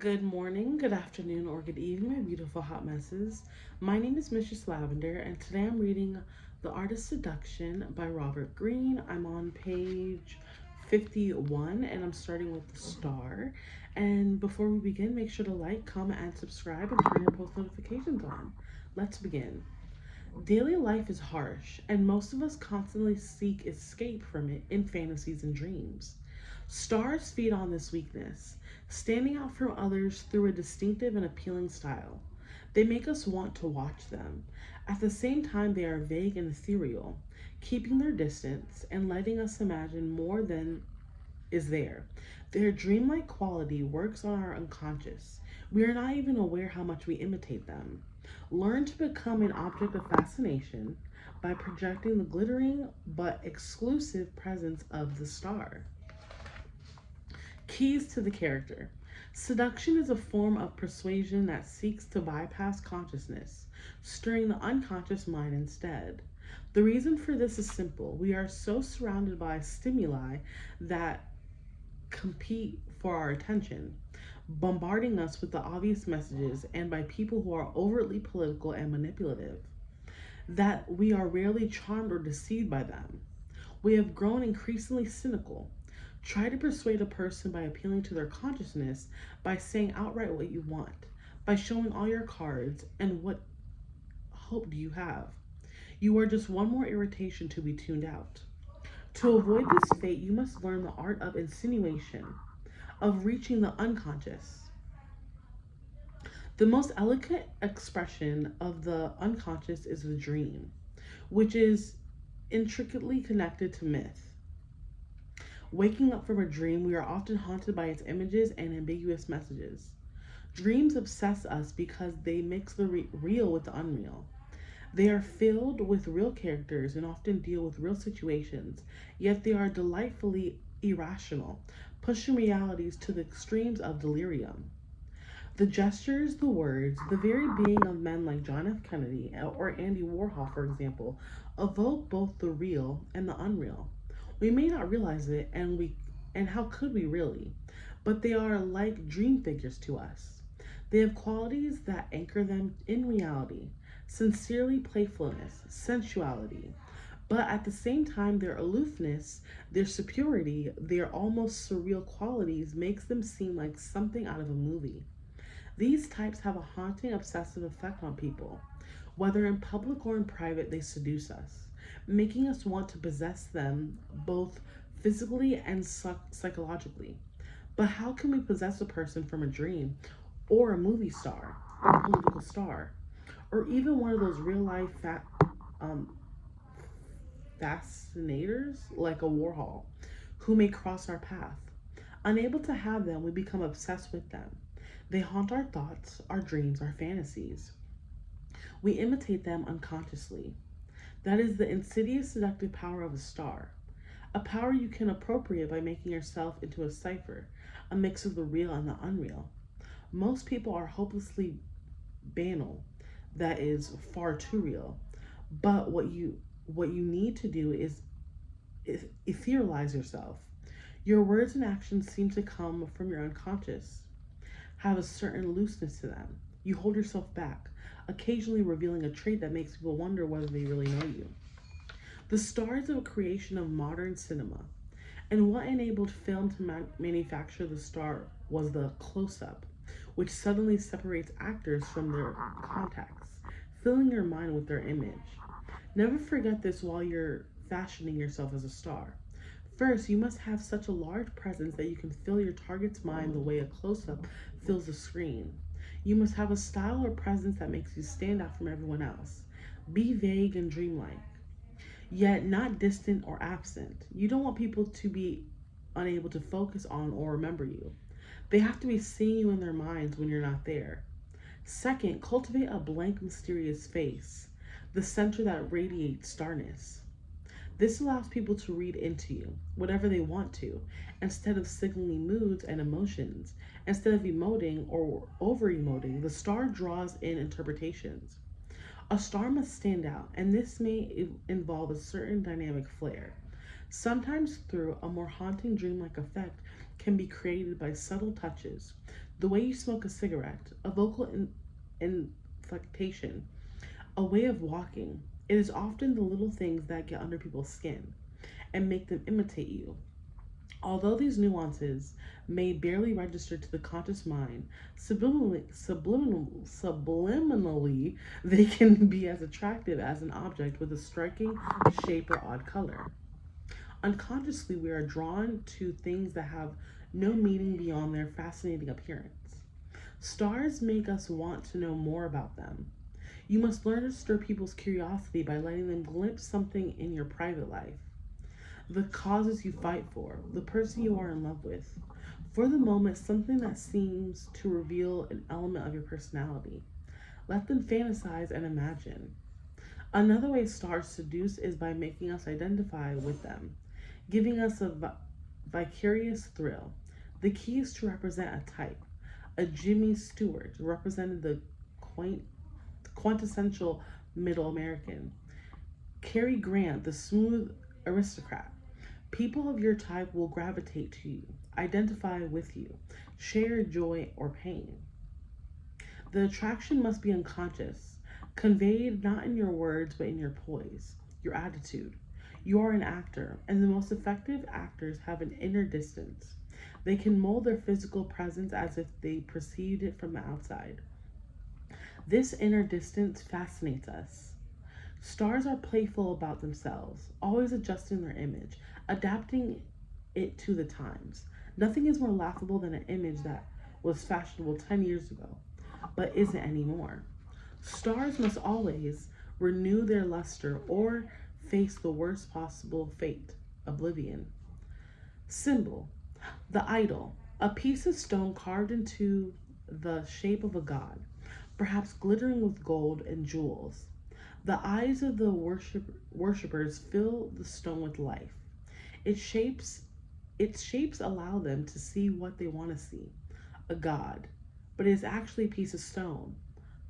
Good morning, good afternoon, or good evening, my beautiful hot messes. My name is Mistress Lavender, and today I'm reading The Artist Seduction by Robert Greene. I'm on page 51, and I'm starting with the star. And before we begin, make sure to like, comment, and subscribe, and turn your post notifications on. Let's begin. Daily life is harsh, and most of us constantly seek escape from it in fantasies and dreams. Stars feed on this weakness, standing out from others through a distinctive and appealing style. They make us want to watch them. At the same time, they are vague and ethereal, keeping their distance and letting us imagine more than is there. Their dreamlike quality works on our unconscious. We are not even aware how much we imitate them. Learn to become an object of fascination by projecting the glittering but exclusive presence of the star. Keys to the character. Seduction is a form of persuasion that seeks to bypass consciousness, stirring the unconscious mind instead. The reason for this is simple. We are so surrounded by stimuli that compete for our attention, bombarding us with the obvious messages and by people who are overtly political and manipulative, that we are rarely charmed or deceived by them. We have grown increasingly cynical. Try to persuade a person by appealing to their consciousness, by saying outright what you want, by showing all your cards, and what hope do you have? You are just one more irritation to be tuned out. To avoid this fate, you must learn the art of insinuation, of reaching the unconscious. The most elegant expression of the unconscious is the dream, which is intricately connected to myth. Waking up from a dream, we are often haunted by its images and ambiguous messages. Dreams obsess us because they mix the real with the unreal. They are filled with real characters and often deal with real situations, yet they are delightfully irrational, pushing realities to the extremes of delirium. The gestures, the words, the very being of men like John F. Kennedy or Andy Warhol, for example, evoke both the real and the unreal. We may not realize it, and how could we really? But they are like dream figures to us. They have qualities that anchor them in reality, sincerely playfulness, sensuality. But at the same time, their aloofness, their superiority, their almost surreal qualities makes them seem like something out of a movie. These types have a haunting, obsessive effect on people. Whether in public or in private, they seduce us, making us want to possess them both physically and psychologically. But how can we possess a person from a dream, or a movie star, or a political star, or even one of those real life um, fascinators like a Warhol, who may cross our path? Unable to have them, we become obsessed with them. They haunt our thoughts, our dreams, our fantasies. We imitate them unconsciously. That is the insidious seductive power of a star. A power you can appropriate by making yourself into a cipher, a mix of the real and the unreal. Most people are hopelessly banal, that is far too real. But what you need to do is etherealize yourself. Your words and actions seem to come from your unconscious, have a certain looseness to them. You hold yourself back, occasionally revealing a trait that makes people wonder whether they really know you. The stars of a creation of modern cinema. And what enabled film to manufacture the star was the close up, which suddenly separates actors from their contacts, filling your mind with their image. Never forget this while you're fashioning yourself as a star. First, you must have such a large presence that you can fill your target's mind the way a close up fills the screen. You must have a style or presence that makes you stand out from everyone else. Be vague and dreamlike, yet not distant or absent. You don't want people to be unable to focus on or remember you. They have to be seeing you in their minds when you're not there. Second, cultivate a blank, mysterious face, the center that radiates starness. This allows people to read into you, whatever they want to, instead of signaling moods and emotions. Instead of emoting or over emoting, the star draws in interpretations. A star must stand out, and this may involve a certain dynamic flair. Sometimes, through a more haunting dreamlike effect, can be created by subtle touches the way you smoke a cigarette, a vocal inflection, a way of walking. It is often the little things that get under people's skin and make them imitate you. Although these nuances may barely register to the conscious mind, subliminally, they can be as attractive as an object with a striking shape or odd color. Unconsciously, we are drawn to things that have no meaning beyond their fascinating appearance. Stars make us want to know more about them. You must learn to stir people's curiosity by letting them glimpse something in your private life, the causes you fight for, the person you are in love with. For the moment, something that seems to reveal an element of your personality. Let them fantasize and imagine. Another way stars seduce is by making us identify with them, giving us a vicarious thrill. The key is to represent a type. A Jimmy Stewart represented the quintessential middle American. Cary Grant, the smooth aristocrat. People of your type will gravitate to you, identify with you, share joy or pain. The attraction must be unconscious, conveyed not in your words but in your poise, your attitude. You are an actor, and the most effective actors have an inner distance. They can mold their physical presence as if they perceived it from the outside. This inner distance fascinates us. Stars are playful about themselves, always adjusting their image, adapting it to the times. Nothing is more laughable than an image that was fashionable 10 years ago, but isn't anymore. Stars must always renew their luster or face the worst possible fate, oblivion. Symbol: the idol, a piece of stone carved into the shape of a god, perhaps glittering with gold and jewels. The eyes of the worshippers fill the stone with life. Its shapes, its shapes allow them to see what they want to see, a god, but it is actually a piece of stone.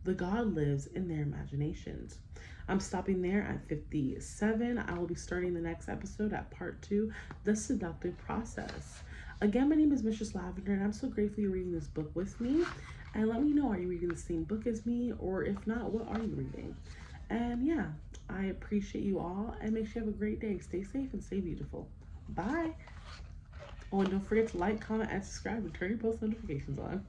The god lives in their imaginations. I'm stopping there at 57. I will be starting the next episode at part 2, the seductive process. Again, my name is Mistress Lavender, and I'm so grateful you're reading this book with me. And let me know, are you reading the same book as me? Or if not, what are you reading? And yeah, I appreciate you all, and make sure you have a great day. Stay safe and stay beautiful. Bye. Oh, and don't forget to like, comment, and subscribe, and turn your post notifications on.